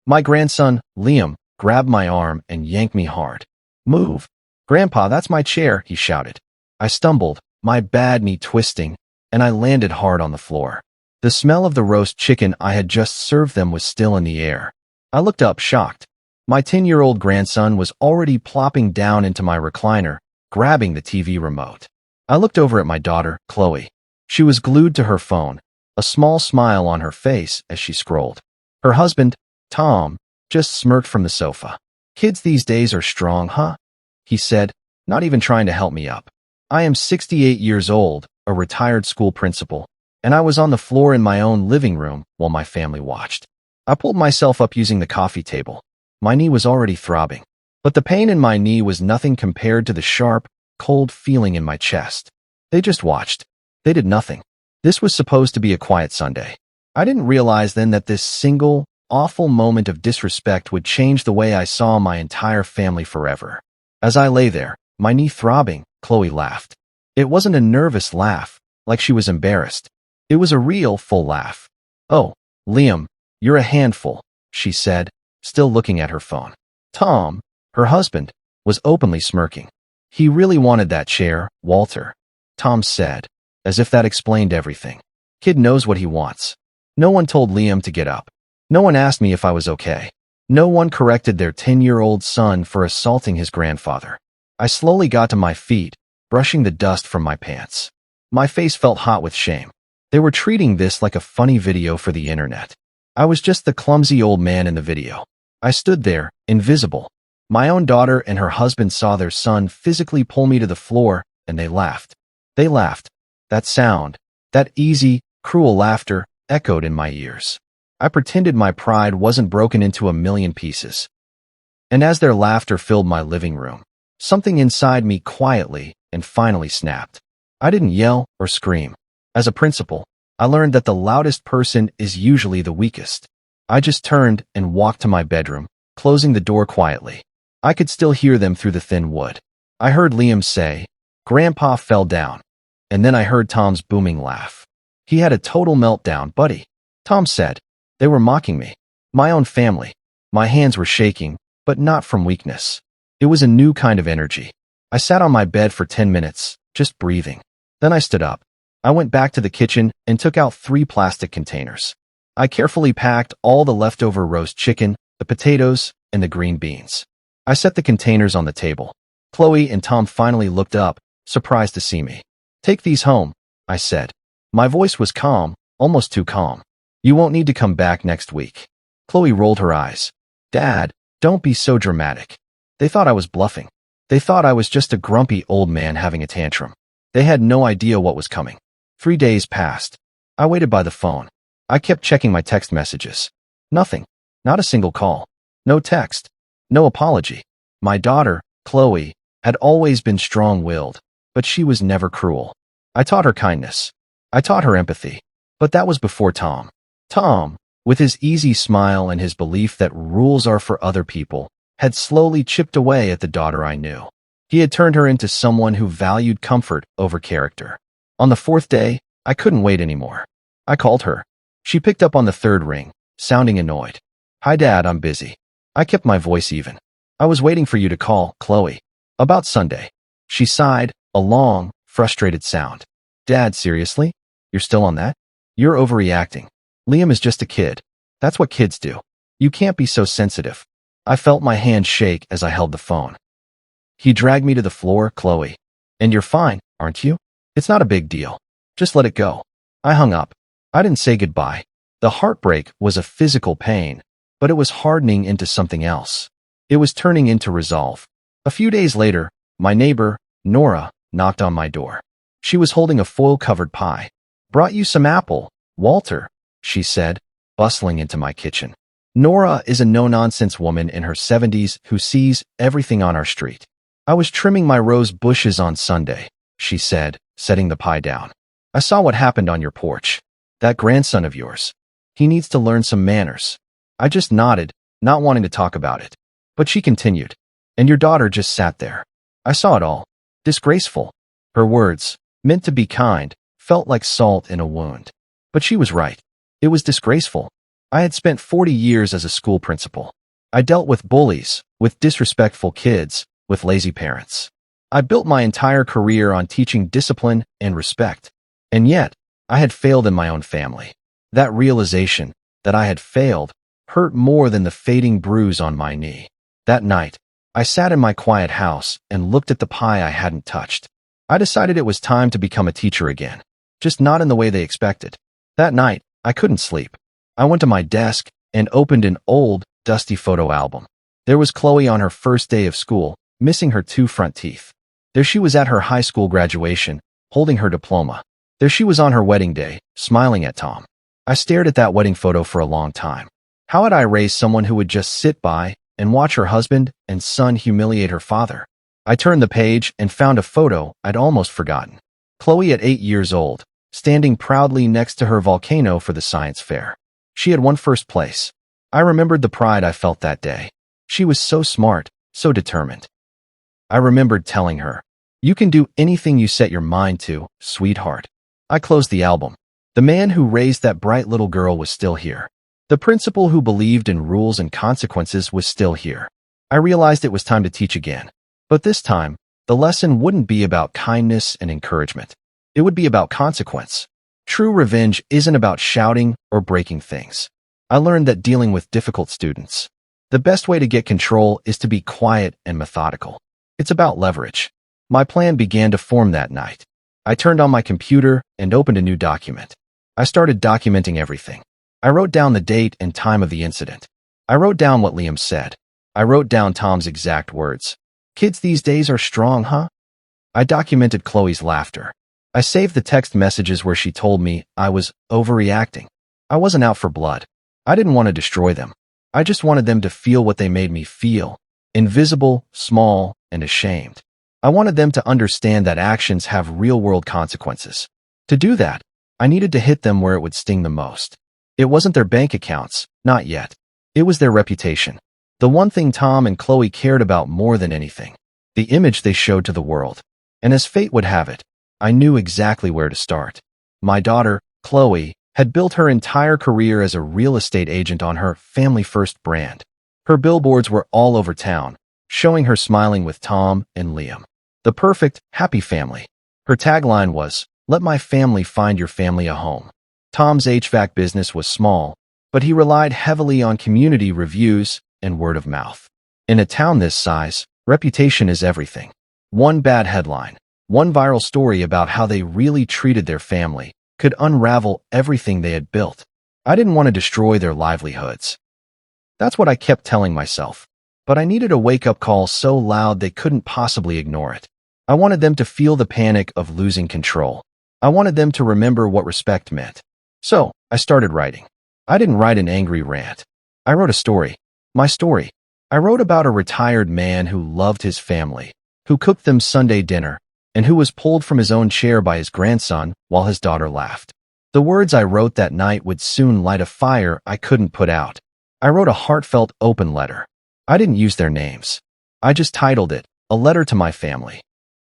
My grandson, Liam, grabbed my arm and yanked me hard. Move. Grandpa, that's my chair, he shouted. I stumbled, my bad knee twisting, and I landed hard on the floor. The smell of the roast chicken I had just served them was still in the air. I looked up, shocked. My 10-year-old grandson was already plopping down into my recliner, grabbing the TV remote. I looked over at my daughter, Chloe. She was glued to her phone, a small smile on her face as she scrolled. Her husband, Tom, just smirked from the sofa. Kids these days are strong, huh? He said, not even trying to help me up. I am 68 years old, a retired school principal, and I was on the floor in my own living room while my family watched. I pulled myself up using the coffee table. My knee was already throbbing, but the pain in my knee was nothing compared to the sharp, cold feeling in my chest. They just watched. They did nothing. This was supposed to be a quiet Sunday. I didn't realize then that this single, awful moment of disrespect would change the way I saw my entire family forever. As I lay there, my knee throbbing, Chloe laughed. It wasn't a nervous laugh, like she was embarrassed. It was a real, full laugh. Oh, Liam, you're a handful, she said, still looking at her phone. Tom, her husband, was openly smirking. He really wanted that chair, Walter, Tom said, as if that explained everything. Kid knows what he wants. No one told Liam to get up. No one asked me if I was okay. No one corrected their 10-year-old son for assaulting his grandfather. I slowly got to my feet, brushing the dust from my pants. My face felt hot with shame. They were treating this like a funny video for the internet. I was just the clumsy old man in the video. I stood there, invisible. My own daughter and her husband saw their son physically pull me to the floor, and they laughed. They laughed. That sound, that easy, cruel laughter, echoed in my ears. I pretended my pride wasn't broken into a million pieces. And as their laughter filled my living room, something inside me quietly and finally snapped. I didn't yell or scream. As a principal, I learned that the loudest person is usually the weakest. I just turned and walked to my bedroom, closing the door quietly. I could still hear them through the thin wood. I heard Liam say, "Grandpa fell down." And then I heard Tom's booming laugh. He had a total meltdown, buddy. Tom said. They were mocking me. My own family. My hands were shaking, but not from weakness. It was a new kind of energy. I sat on my bed for 10 minutes, just breathing. Then I stood up. I went back to the kitchen and took out 3 plastic containers. I carefully packed all the leftover roast chicken, the potatoes, and the green beans. I set the containers on the table. Chloe and Tom finally looked up, surprised to see me. Take these home, I said. My voice was calm, almost too calm. You won't need to come back next week. Chloe rolled her eyes. Dad, don't be so dramatic. They thought I was bluffing. They thought I was just a grumpy old man having a tantrum. They had no idea what was coming. 3 days passed. I waited by the phone. I kept checking my text messages. Nothing. Not a single call. No text. No apology. My daughter, Chloe, had always been strong-willed, but she was never cruel. I taught her kindness. I taught her empathy. But that was before Tom. Tom, with his easy smile and his belief that rules are for other people, had slowly chipped away at the daughter I knew. He had turned her into someone who valued comfort over character. On the 4th day, I couldn't wait anymore. I called her. She picked up on the 3rd ring, sounding annoyed. Hi, Dad, I'm busy. I kept my voice even. I was waiting for you to call, Chloe. About Sunday. She sighed, a long, frustrated sound. Dad, seriously? You're still on that? You're overreacting. Liam is just a kid. That's what kids do. You can't be so sensitive. I felt my hand shake as I held the phone. He dragged me to the floor, Chloe. And you're fine, aren't you? It's not a big deal. Just let it go. I hung up. I didn't say goodbye. The heartbreak was a physical pain, but it was hardening into something else. It was turning into resolve. A few days later, my neighbor, Nora, knocked on my door. She was holding a foil-covered pie. Brought you some apple, Walter, she said, bustling into my kitchen. Nora is a no-nonsense woman in her 70s who sees everything on our street. I was trimming my rose bushes on Sunday, she said, setting the pie down. I saw what happened on your porch. That grandson of yours. He needs to learn some manners. I just nodded, not wanting to talk about it. But she continued. And your daughter just sat there. I saw it all. Disgraceful. Her words, meant to be kind, felt like salt in a wound. But she was right. It was disgraceful. I had spent 40 years as a school principal. I dealt with bullies, with disrespectful kids, with lazy parents. I built my entire career on teaching discipline and respect. And yet, I had failed in my own family. That realization that I had failed hurt more than the fading bruise on my knee. That night, I sat in my quiet house and looked at the pie I hadn't touched. I decided it was time to become a teacher again, just not in the way they expected. That night, I couldn't sleep. I went to my desk and opened an old, dusty photo album. There was Chloe on her first day of school, missing her 2 front teeth. There she was at her high school graduation, holding her diploma. There she was on her wedding day, smiling at Tom. I stared at that wedding photo for a long time. How had I raised someone who would just sit by and watch her husband and son humiliate her father? I turned the page and found a photo I'd almost forgotten. Chloe at 8 years old, standing proudly next to her volcano for the science fair. She had won first place. I remembered the pride I felt that day. She was so smart, so determined. I remembered telling her, "You can do anything you set your mind to, sweetheart." I closed the album. The man who raised that bright little girl was still here. The principal who believed in rules and consequences was still here. I realized it was time to teach again. But this time, the lesson wouldn't be about kindness and encouragement. It would be about consequence. True revenge isn't about shouting or breaking things. I learned that dealing with difficult students, the best way to get control is to be quiet and methodical. It's about leverage. My plan began to form that night. I turned on my computer and opened a new document. I started documenting everything. I wrote down the date and time of the incident. I wrote down what Liam said. I wrote down Tom's exact words. "Kids these days are strong, huh?" I documented Chloe's laughter. I saved the text messages where she told me I was overreacting. I wasn't out for blood. I didn't want to destroy them. I just wanted them to feel what they made me feel. Invisible, small, and ashamed. I wanted them to understand that actions have real-world consequences. To do that, I needed to hit them where it would sting the most. It wasn't their bank accounts, not yet. It was their reputation. The one thing Tom and Chloe cared about more than anything. The image they showed to the world. And as fate would have it, I knew exactly where to start. My daughter, Chloe, had built her entire career as a real estate agent on her Family First brand. Her billboards were all over town, showing her smiling with Tom and Liam. The perfect, happy family. Her tagline was, "Let my family find your family a home." Tom's HVAC business was small, but he relied heavily on community reviews and word of mouth. In a town this size, reputation is everything. One bad headline, one viral story about how they really treated their family could unravel everything they had built. I didn't want to destroy their livelihoods. That's what I kept telling myself. But I needed a wake-up call so loud they couldn't possibly ignore it. I wanted them to feel the panic of losing control. I wanted them to remember what respect meant. So, I started writing. I didn't write an angry rant. I wrote a story. My story. I wrote about a retired man who loved his family, who cooked them Sunday dinner, and who was pulled from his own chair by his grandson while his daughter laughed. The words I wrote that night would soon light a fire I couldn't put out. I wrote a heartfelt open letter. I didn't use their names. I just titled it, "A Letter to My Family."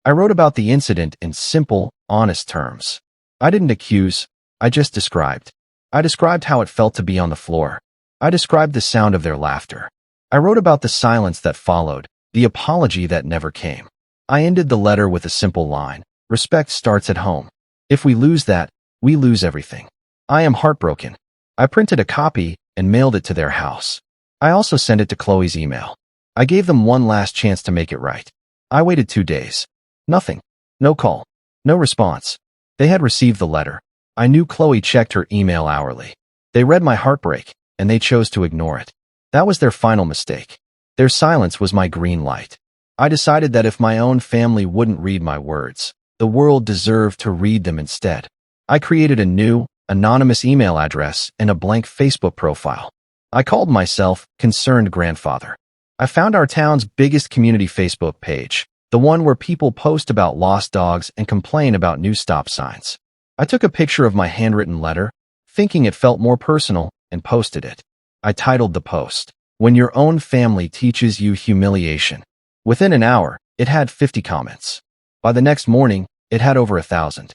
I wrote about the incident in simple, honest terms. I didn't accuse, I just described. I described how it felt to be on the floor. I described the sound of their laughter. I wrote about the silence that followed, the apology that never came. I ended the letter with a simple line, "Respect starts at home. If we lose that, we lose everything." I am heartbroken. I printed a copy and mailed it to their house. I also sent it to Chloe's email. I gave them one last chance to make it right. I waited 2 days. Nothing. No call. No response. They had received the letter. I knew Chloe checked her email hourly. They read my heartbreak, and they chose to ignore it. That was their final mistake. Their silence was my green light. I decided that if my own family wouldn't read my words, the world deserved to read them instead. I created a new, anonymous email address and a blank Facebook profile. I called myself Concerned Grandfather. I found our town's biggest community Facebook page, the one where people post about lost dogs and complain about new stop signs. I took a picture of my handwritten letter, thinking it felt more personal, and posted it. I titled the post, "When Your Own Family Teaches You Humiliation." Within an hour, it had 50 comments. By the next morning, it had over 1,000.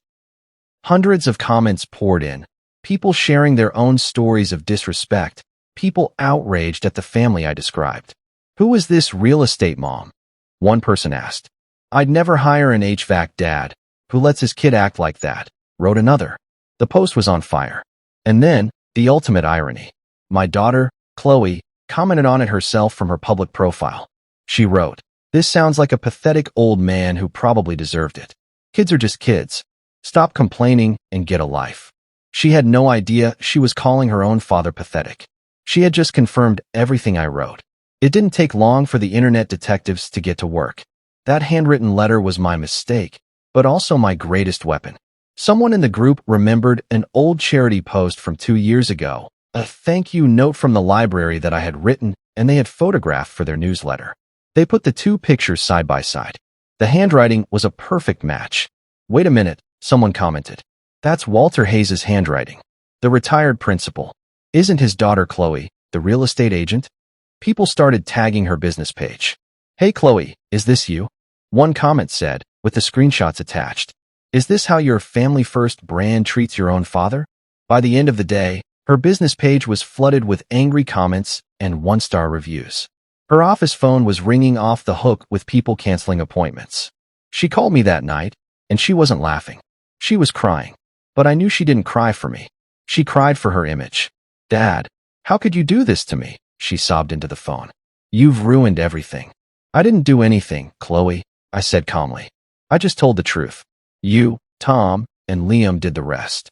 Hundreds of comments poured in. People sharing their own stories of disrespect, people outraged at the family I described. Who is this real estate mom? One person asked. I'd never hire an HVAC dad who lets his kid act like that, wrote another. The post was on fire. And then, the ultimate irony. My daughter, Chloe, commented on it herself from her public profile. She wrote, "This sounds like a pathetic old man who probably deserved it. Kids are just kids. Stop complaining and get a life." She had no idea she was calling her own father pathetic. She had just confirmed everything I wrote. It didn't take long for the internet detectives to get to work. That handwritten letter was my mistake, but also my greatest weapon. Someone in the group remembered an old charity post from 2 years ago, a thank you note from the library that I had written and they had photographed for their newsletter. They put the two pictures side by side. The handwriting was a perfect match. Wait a minute, someone commented. That's Walter Hayes' handwriting. The retired principal. Isn't his daughter Chloe, the real estate agent? People started tagging her business page. Hey Chloe, is this you? One comment said, with the screenshots attached. Is this how your family-first brand treats your own father? By the end of the day, her business page was flooded with angry comments and one-star reviews. Her office phone was ringing off the hook with people canceling appointments. She called me that night, and she wasn't laughing. She was crying. But I knew she didn't cry for me. She cried for her image. Dad, how could you do this to me? She sobbed into the phone. You've ruined everything. I didn't do anything, Chloe, I said calmly. I just told the truth. You, Tom, and Liam did the rest.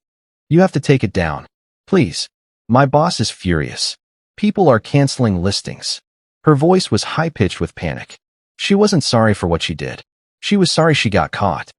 You have to take it down. Please. My boss is furious. People are canceling listings. Her voice was high-pitched with panic. She wasn't sorry for what she did. She was sorry she got caught.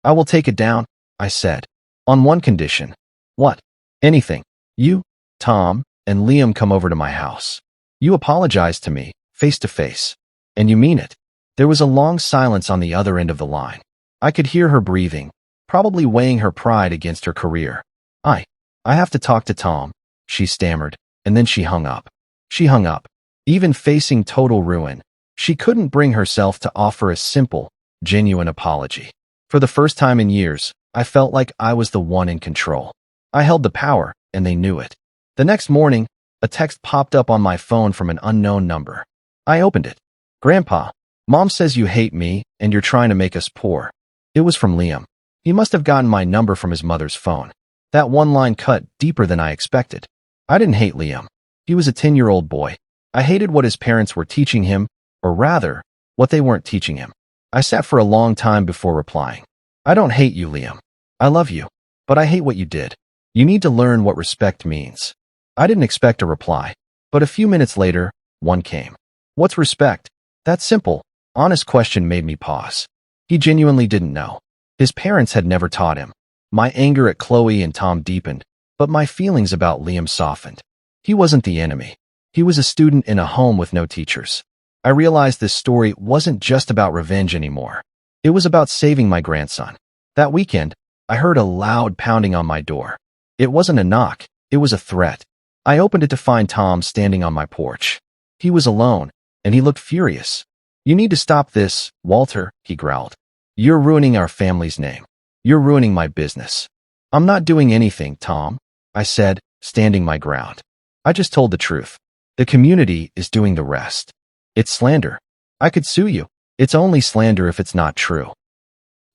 I will take it down, I said. On one condition. What? Anything. You, Tom, and Liam come over to my house. You apologize to me, face to face. And you mean it. There was a long silence on the other end of the line. I could hear her breathing, probably weighing her pride against her career. I have to talk to Tom, she stammered, and then she hung up. She hung up. Even facing total ruin, she couldn't bring herself to offer a simple, genuine apology. For the first time in years, I felt like I was the one in control. I held the power, and they knew it. The next morning, a text popped up on my phone from an unknown number. I opened it. Grandpa, Mom says you hate me and you're trying to make us poor. It was from Liam. He must have gotten my number from his mother's phone. That one line cut deeper than I expected. I didn't hate Liam. He was a 10-year-old boy. I hated what his parents were teaching him, or rather, what they weren't teaching him. I sat for a long time before replying. I don't hate you, Liam. I love you, but I hate what you did. You need to learn what respect means. I didn't expect a reply, but a few minutes later, one came. What's respect? That simple, honest question made me pause. He genuinely didn't know. His parents had never taught him. My anger at Chloe and Tom deepened, but my feelings about Liam softened. He wasn't the enemy. He was a student in a home with no teachers. I realized this story wasn't just about revenge anymore. It was about saving my grandson. That weekend, I heard a loud pounding on my door. It wasn't a knock, it was a threat. I opened it to find Tom standing on my porch. He was alone, and he looked furious. You need to stop this, Walter, he growled. You're ruining our family's name. You're ruining my business. I'm not doing anything, Tom, I said, standing my ground. I just told the truth. The community is doing the rest. It's slander. I could sue you. It's only slander if it's not true.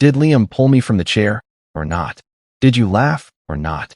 Did Liam pull me from the chair, or not? Did you laugh, or not?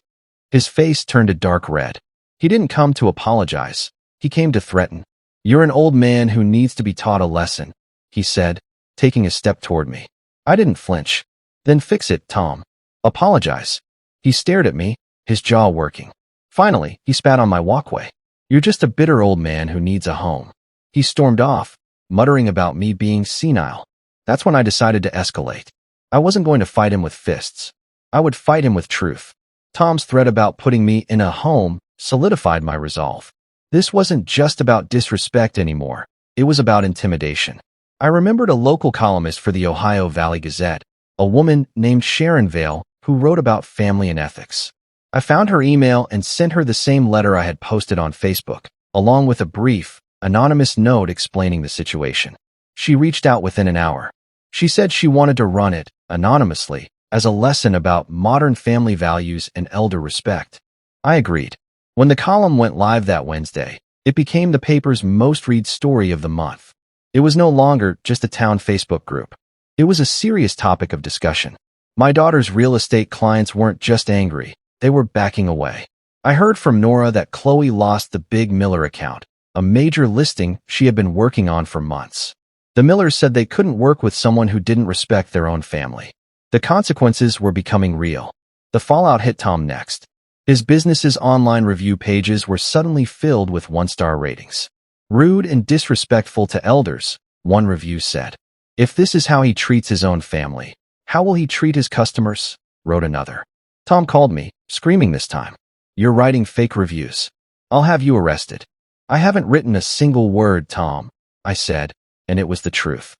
His face turned a dark red. He didn't come to apologize. He came to threaten. You're an old man who needs to be taught a lesson, he said, taking a step toward me. I didn't flinch. Then fix it, Tom. Apologize. He stared at me, his jaw working. Finally, he spat on my walkway. You're just a bitter old man who needs a home. He stormed off, muttering about me being senile. That's when I decided to escalate. I wasn't going to fight him with fists. I would fight him with truth. Tom's threat about putting me in a home solidified my resolve. This wasn't just about disrespect anymore. It was about intimidation. I remembered a local columnist for the Ohio Valley Gazette, a woman named Sharon Vale, who wrote about family and ethics. I found her email and sent her the same letter I had posted on Facebook, along with a brief, anonymous note explaining the situation. She reached out within an hour. She said she wanted to run it, anonymously, as a lesson about modern family values and elder respect. I agreed. When the column went live that Wednesday, it became the paper's most read story of the month. It was no longer just a town Facebook group. It was a serious topic of discussion. My daughter's real estate clients weren't just angry, they were backing away. I heard from Nora that Chloe lost the Big Miller account, a major listing she had been working on for months. The Millers said they couldn't work with someone who didn't respect their own family. The consequences were becoming real. The fallout hit Tom next. His business's online review pages were suddenly filled with one-star ratings. Rude and disrespectful to elders, one review said. If this is how he treats his own family, how will he treat his customers? Wrote another. Tom called me, screaming this time. You're writing fake reviews. I'll have you arrested. I haven't written a single word, Tom, I said, and it was the truth.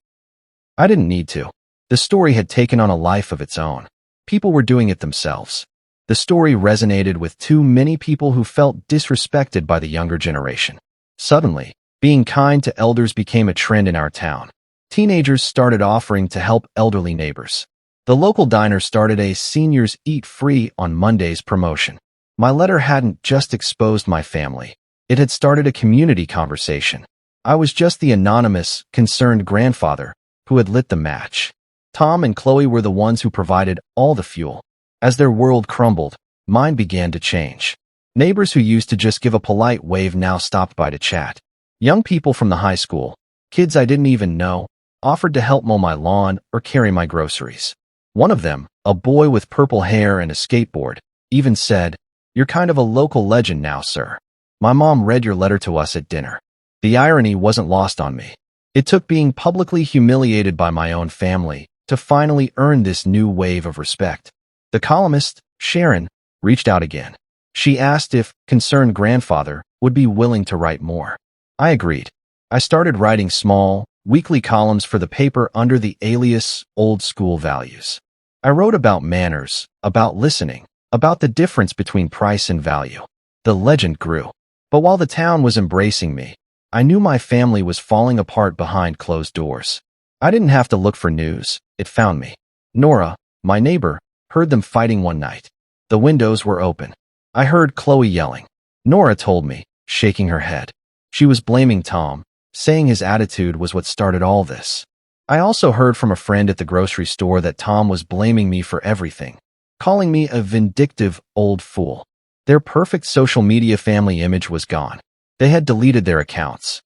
I didn't need to. The story had taken on a life of its own. People were doing it themselves. The story resonated with too many people who felt disrespected by the younger generation. Suddenly, being kind to elders became a trend in our town. Teenagers started offering to help elderly neighbors. The local diner started a Seniors Eat Free on Mondays promotion. My letter hadn't just exposed my family. It had started a community conversation. I was just the anonymous, concerned grandfather who had lit the match. Tom and Chloe were the ones who provided all the fuel. As their world crumbled, mine began to change. Neighbors who used to just give a polite wave now stopped by to chat. Young people from the high school, kids I didn't even know, offered to help mow my lawn or carry my groceries. One of them, a boy with purple hair and a skateboard, even said, "You're kind of a local legend now, sir. My mom read your letter to us at dinner." The irony wasn't lost on me. It took being publicly humiliated by my own family to finally earn this new wave of respect. The columnist, Sharon, reached out again. She asked if Concerned Grandfather would be willing to write more. I agreed. I started writing small, weekly columns for the paper under the alias Old School Values. I wrote about manners, about listening, about the difference between price and value. The legend grew. But while the town was embracing me, I knew my family was falling apart behind closed doors. I didn't have to look for news. It found me. Nora, my neighbor, heard them fighting one night. The windows were open. I heard Chloe yelling. Nora told me, shaking her head. She was blaming Tom, saying his attitude was what started all this. I also heard from a friend at the grocery store that Tom was blaming me for everything, calling me a vindictive old fool. Their perfect social media family image was gone. They had deleted their accounts.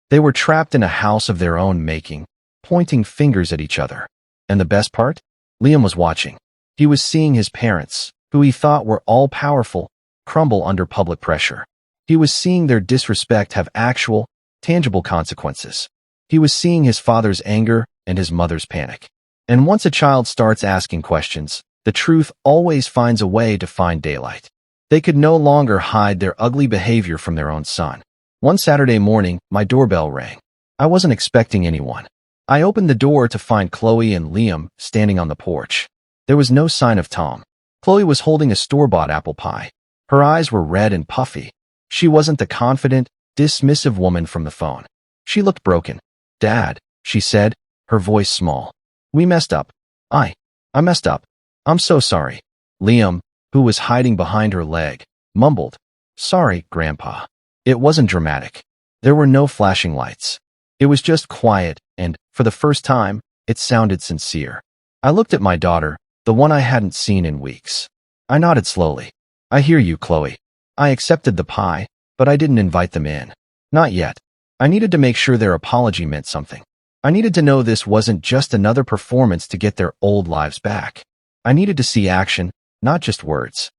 They were trapped in a house of their own making, pointing fingers at each other. And the best part? Liam was watching. He was seeing his parents, who he thought were all-powerful, crumble under public pressure. He was seeing their disrespect have actual, tangible consequences. He was seeing his father's anger and his mother's panic. And once a child starts asking questions, the truth always finds a way to find daylight. They could no longer hide their ugly behavior from their own son. One Saturday morning, my doorbell rang. I wasn't expecting anyone. I opened the door to find Chloe and Liam standing on the porch. There was no sign of Tom. Chloe was holding a store-bought apple pie. Her eyes were red and puffy. She wasn't the confident, dismissive woman from the phone. She looked broken. "Dad," she said, her voice small. "We messed up. I messed up. I'm so sorry." Liam, who was hiding behind her leg, mumbled, "Sorry, Grandpa." It wasn't dramatic. There were no flashing lights. It was just quiet, and, for the first time, it sounded sincere. I looked at my daughter, the one I hadn't seen in weeks. I nodded slowly. "I hear you, Chloe." I accepted the pie, but I didn't invite them in. Not yet. I needed to make sure their apology meant something. I needed to know this wasn't just another performance to get their old lives back. I needed to see action, not just words.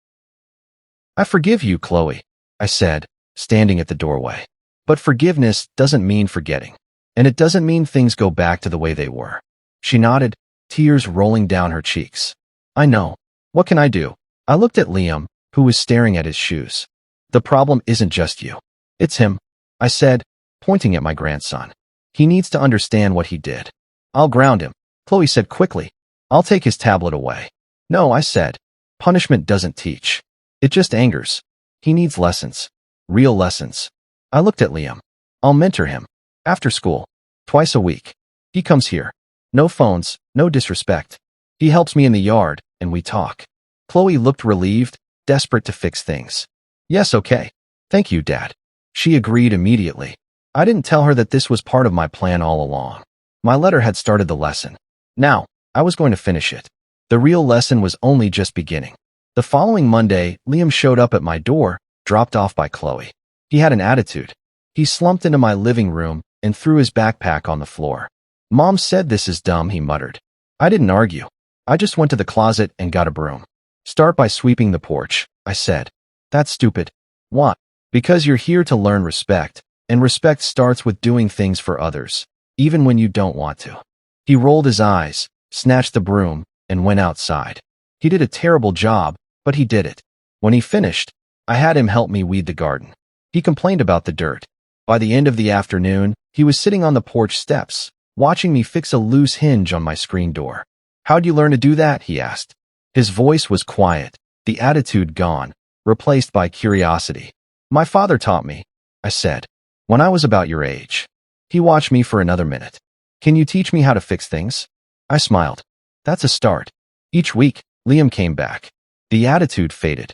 "I forgive you, Chloe," I said, standing at the doorway. But forgiveness doesn't mean forgetting. And it doesn't mean things go back to the way they were. She nodded, tears rolling down her cheeks. "I know. What can I do?" I looked at Liam, who was staring at his shoes. "The problem isn't just you. It's him," I said, pointing at my grandson. "He needs to understand what he did." "I'll ground him," Chloe said quickly. "I'll take his tablet away." "No," I said. "Punishment doesn't teach. It just angers. He needs lessons. Real lessons." I looked at Liam. "I'll mentor him. After school. Twice a week. He comes here. No phones, no disrespect. He helps me in the yard, and we talk. Chloe looked relieved, desperate to fix things. Yes, okay. Thank you, Dad. She agreed immediately. I didn't tell her that this was part of my plan all along. My letter had started the lesson. Now, I was going to finish it. The real lesson was only just beginning. The following Monday, Liam showed up at my door, dropped off by Chloe. He had an attitude. He slumped into my living room and threw his backpack on the floor. Mom said this is dumb, he muttered. I didn't argue. I just went to the closet and got a broom. Start by sweeping the porch, I said. That's stupid. Why? Because you're here to learn respect, and respect starts with doing things for others, even when you don't want to. He rolled his eyes, snatched the broom, and went outside. He did a terrible job, but he did it. When he finished, I had him help me weed the garden. He complained about the dirt. By the end of the afternoon, he was sitting on the porch steps, watching me fix a loose hinge on my screen door. How'd you learn to do that? He asked. His voice was quiet, the attitude gone, replaced by curiosity. My father taught me, I said, when I was about your age. He watched me for another minute. Can you teach me how to fix things? I smiled. That's a start. Each week, Liam came back. The attitude faded.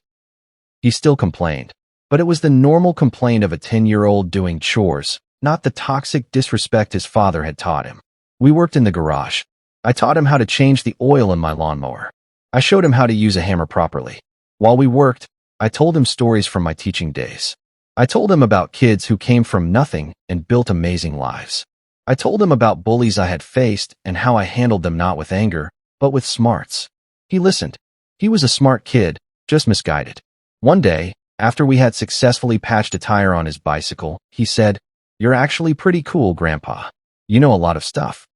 He still complained, but it was the normal complaint of a 10-year-old doing chores, not the toxic disrespect his father had taught him. We worked in the garage. I taught him how to change the oil in my lawnmower. I showed him how to use a hammer properly. While we worked, I told him stories from my teaching days. I told him about kids who came from nothing and built amazing lives. I told him about bullies I had faced and how I handled them not with anger, but with smarts. He listened. He was a smart kid, just misguided. One day, after we had successfully patched a tire on his bicycle, he said, "You're actually pretty cool, Grandpa. You know a lot of stuff."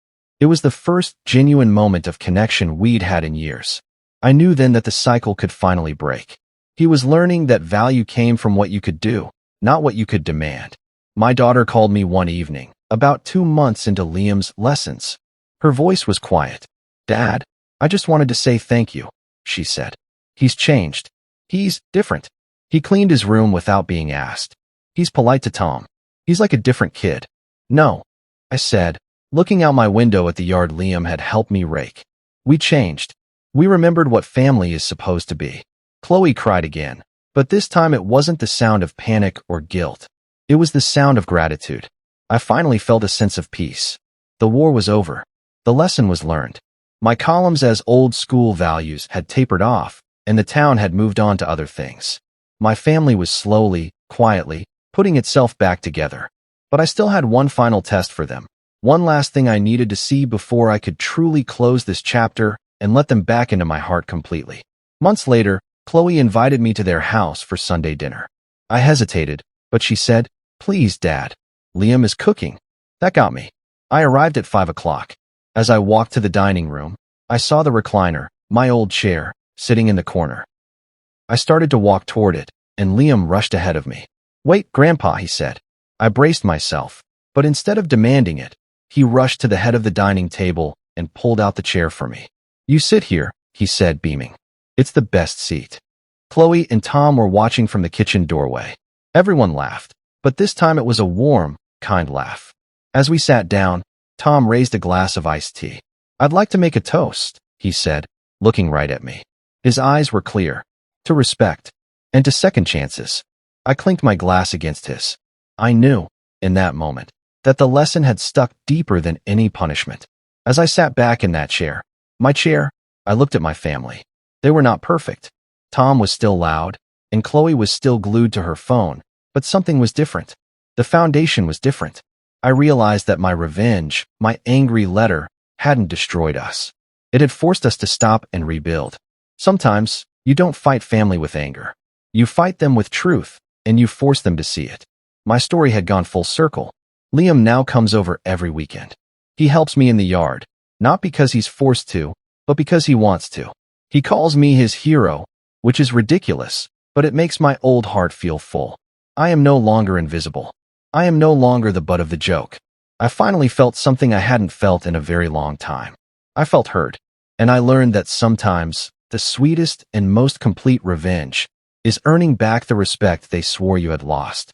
It was the first genuine moment of connection we'd had in years. I knew then that the cycle could finally break. He was learning that value came from what you could do, not what you could demand. My daughter called me one evening, about 2 months into Liam's lessons. Her voice was quiet. "Dad, I just wanted to say thank you," she said. "He's changed. He's different. He cleaned his room without being asked. He's polite to Tom. He's like a different kid." "No," I said, looking out my window at the yard Liam had helped me rake. "We changed. We remembered what family is supposed to be." Chloe cried again, but this time it wasn't the sound of panic or guilt. It was the sound of gratitude. I finally felt a sense of peace. The war was over. The lesson was learned. My columns as old-school values had tapered off, and the town had moved on to other things. My family was slowly, quietly, putting itself back together. But I still had one final test for them. One last thing I needed to see before I could truly close this chapter and let them back into my heart completely. Months later, Chloe invited me to their house for Sunday dinner. I hesitated, but she said, "Please, Dad. Liam is cooking." That got me. I arrived at 5 o'clock. As I walked to the dining room, I saw the recliner, my old chair, sitting in the corner. I started to walk toward it, and Liam rushed ahead of me. "Wait, Grandpa," he said. I braced myself, but instead of demanding it, he rushed to the head of the dining table and pulled out the chair for me. "You sit here," he said, beaming. "It's the best seat." Chloe and Tom were watching from the kitchen doorway. Everyone laughed, but this time it was a warm, kind laugh. As we sat down, Tom raised a glass of iced tea. "I'd like to make a toast," he said, looking right at me. His eyes were clear. "To respect, and to second chances." I clinked my glass against his. I knew, in that moment, that the lesson had stuck deeper than any punishment. As I sat back in that chair, my chair, I looked at my family. They were not perfect. Tom was still loud, and Chloe was still glued to her phone, but something was different. The foundation was different. I realized that my revenge, my angry letter, hadn't destroyed us. It had forced us to stop and rebuild. Sometimes, you don't fight family with anger. You fight them with truth, and you force them to see it. My story had gone full circle. Liam now comes over every weekend. He helps me in the yard, not because he's forced to, but because he wants to. He calls me his hero, which is ridiculous, but it makes my old heart feel full. I am no longer invisible. I am no longer the butt of the joke. I finally felt something I hadn't felt in a very long time. I felt heard, and I learned that sometimes the sweetest and most complete revenge is earning back the respect they swore you had lost.